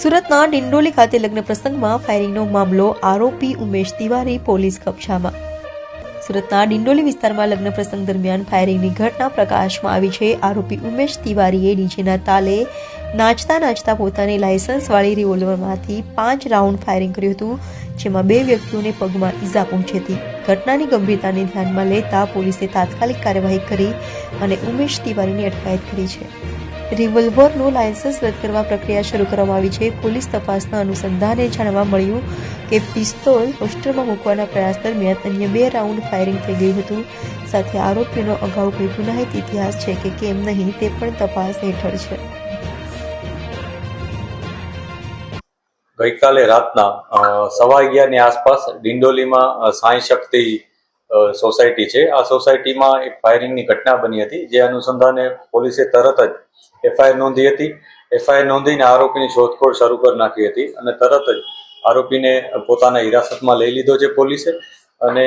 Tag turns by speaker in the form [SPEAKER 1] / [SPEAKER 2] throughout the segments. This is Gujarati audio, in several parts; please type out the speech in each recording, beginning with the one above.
[SPEAKER 1] સુરતના ડિંડોલી ખાતે લગ્ન પ્રસંગમાં ફાયરિંગનો મામલો, આરોપી ઉમેશ તિવારી પોલીસ કબજામાં। સુરતના ડિંડોલી વિસ્તારમાં લગ્ન પ્રસંગ દરમિયાન ફાયરિંગની ઘટના પ્રકાશમાં આવી છે। આરોપી ઉમેશ તિવારીએ ડીજેના તાલે નાચતા પોતાની લાયસન્સવાળી રિવોલ્વરમાંથી 5 રાઉન્ડ ફાયરિંગ કર્યું હતું, જેમાં 2 વ્યક્તિઓને પગમાં ઈજા પહોંચી હતી। ઘટનાની ગંભીરતાને ધ્યાનમાં લેતા પોલીસે તાત્કાલિક કાર્યવાહી કરી અને ઉમેશ તિવારીની અટકાયત કરી છે। રિવોલ્વરનું લાયસન્સ રદ કરવા પ્રક્રિયા શરૂ કરવામાં આવી છે। પોલીસ તપાસના અનુસંધાને જાણવા મળ્યું કે પિસ્તોલ હોસ્ટેલમાં મૂકવાના પ્રયાસ દરમિયાન અન્ય 2 રાઉન્ડ ફાયરિંગ થઈ ગયું હતું। સાથે આરોપીનો અગાઉ કોઈ ગુનાહિત ઇતિહાસ છે કે કેમ નહીં તે પણ તપાસ હેઠળ છે।
[SPEAKER 2] ગઈકાલે રાતના 11:15 ની આસપાસ ડિંડોલીમાં સાંઈ શક્તિ સોસાયટી છે। આ સોસાયટીમાં એક ફાયરિંગની ઘટના બની હતી, જે અનુસંધાને પોલીસે તરત જ એફઆઈઆર નોંધી હતી। એફઆઈઆર નોંધીને આરોપીની શોધખોળ શરૂ કરી નાખી હતી અને તરત જ આરોપીને પોતાના હિરાસતમાં લઈ લીધો છે પોલીસે, અને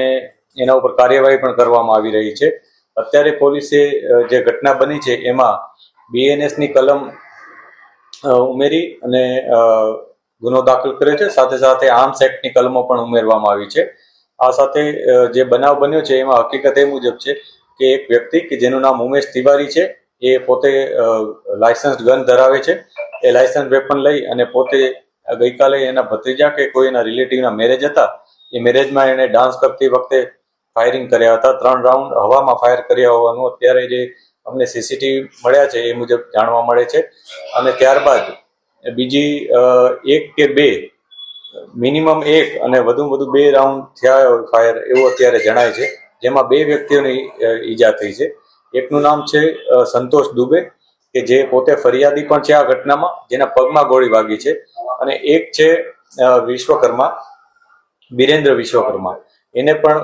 [SPEAKER 2] એના ઉપર કાર્યવાહી પણ કરવામાં આવી રહી છે। અત્યારે પોલીસે જે ઘટના બની છે એમાં બીએનએસની કલમ ઉમેરી અને ગુનો દાખલ કર્યો છે। સાથે સાથે આર્મ્સ એક્ટની કલમો પણ ઉમેરવામાં આવી છે। આ સાથે જે બનાવ બન્યો છે એમાં હકીકત એ મુજબ છે કે એક વ્યક્તિ કે જેનું નામ ઉમેશ તિવારી છે, એ પોતે લાયસન્સ ગન ધરાવે છે। એ લાયસન્સ વેપન લઈ અને પોતે ગઈકાલે એના ભત્રીજા કે કોઈ એના રિલેટિવના મેરેજ હતા, એ મેરેજમાં એને ડાન્સ કરતી વખતે ફાયરિંગ કર્યા હતા। 3 રાઉન્ડ હવામાં ફાયર કર્યા હોવાનું અત્યારે જે અમને સીસીટીવી મળ્યા છે એ મુજબ જાણવા મળે છે। અને ત્યારબાદ બીજી 1 કે 2 મિનિમમ 1 અને વધુમાં વધુ 2 રાઉન્ડ થયા ફાયર એવું અત્યારે જણાય છે, જેમાં 2 વ્યક્તિઓની ઈજા થઈ છે। એકનું નામ છે સંતોષ દુબે, કે જે પોતે ફરિયાદી પણ છે આ ઘટનામાં, જેના પગમાં ગોળી વાગી છે, અને એક છે વિશ્વકર્મા, બિરેન્દ્ર વિશ્વકર્મા, એને પણ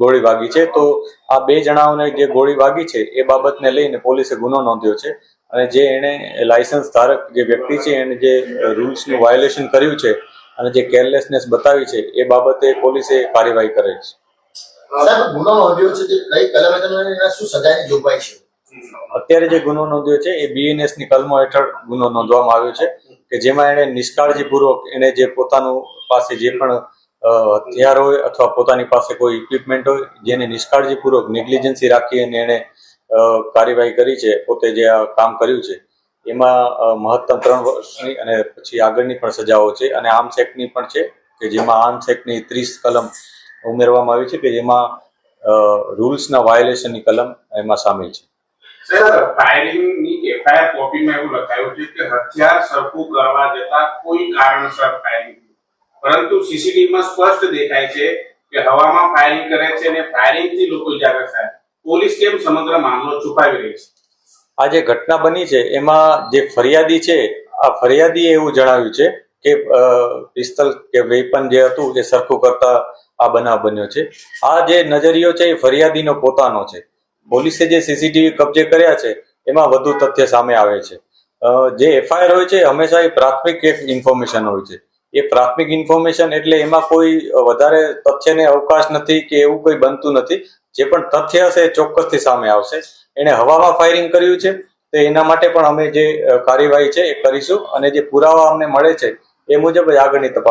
[SPEAKER 2] ગોળી વાગી છે। તો આ 2 જણાઓને જે ગોળી વાગી છે એ બાબતને લઈને પોલીસે ગુનો નોંધ્યો છે, અને જે એને લાયસન્સ ધારક જે વ્યક્તિ છે એને જે રૂલ્સનું વાયોલેશન કર્યું છે અને જે કેરલેસનેસ બતાવી છે એ બાબતે પોલીસે કાર્યવાહી કરે છે।
[SPEAKER 3] ગુનો નોંધ્યો છે, કઈ કલમે તમને શું સજાની જોગવાઈ છે?
[SPEAKER 2] અત્યારે જે ગુનો નોંધ્યો છે એ બીએનએસ ની કલમો હેઠળ ગુનો નોંધવામાં આવ્યો છે, કે જેમાં એને નિષ્કાળજીપૂર્વક એને જે પોતાનું પાસે જે પણ હથિયાર હોય અથવા પોતાની પાસે કોઈ ઇક્વિપમેન્ટ હોય, જેને નિષ્કાળજીપૂર્વક નેગ્લિજન્સી રાખી અને એને કાર્યવાહી કરી છે, પોતે જે આ કામ કર્યું છે, એમાં મહત્તમ 3 વર્ષની અને પછી આગળની પણ સજાઓ છે, અને આર્મ્સ એક્ટની પણ છે, કે જેમાં આર્મ્સ એક્ટની 30 કલમ ઉમેરવામાં આવી છે, કે જેમાં રૂલ્સના વાયોલેશનની કલમ એમાં સામેલ છે।
[SPEAKER 4] સર, ફાયરિંગની એફઆઈઆર કોપીમાં એવું લખાયું છે કે હથિયાર સરખું કરવા જતા કોઈ કારણસર ફાયરિંગ, પરંતુ સીસીટીવીમાં સ્પષ્ટ દેખાય છે કે હવામાં ફાયરિંગ કરે છે અને ફાયરિંગથી લોકો ઇજાગ્રસ્ત થાય। પોલીસ કેમ સમગ્ર મામલો છુપાવી રહી છે?
[SPEAKER 2] આ જે ઘટના બની છે એમાં જે ફરિયાદી છે, આ ફરિયાદીએ એવું જણાવ્યું છે કે પિસ્તલ કે વેપન જે હતું એ સરખું કરતા આ બનાવ બન્યો છે। આ જે નજરિયો છે એ ફરિયાદીનો પોતાનો છે। પોલીસે જે સીસીટીવી કબજે કર્યા છે એમાં વધુ તથ્ય સામે આવે છે। જે એફઆઈઆર હોય છે હંમેશા એ પ્રાથમિક એક ઇન્ફોર્મેશન હોય છે। એ પ્રાથમિક ઇન્ફોર્મેશન એટલે એમાં કોઈ વધારે તથ્યને અવકાશ નથી કે એવું કોઈ બનતું નથી। જે પણ તથ્ય હશે એ ચોક્કસથી સામે આવશે। એને હવામાં ફાયરિંગ કર્યું છે તો એના માટે પણ અમે જે કાર્યવાહી છે એ કરીશું, અને જે પુરાવા અમને મળે છે એ મુજબ જ આગળની તપાસ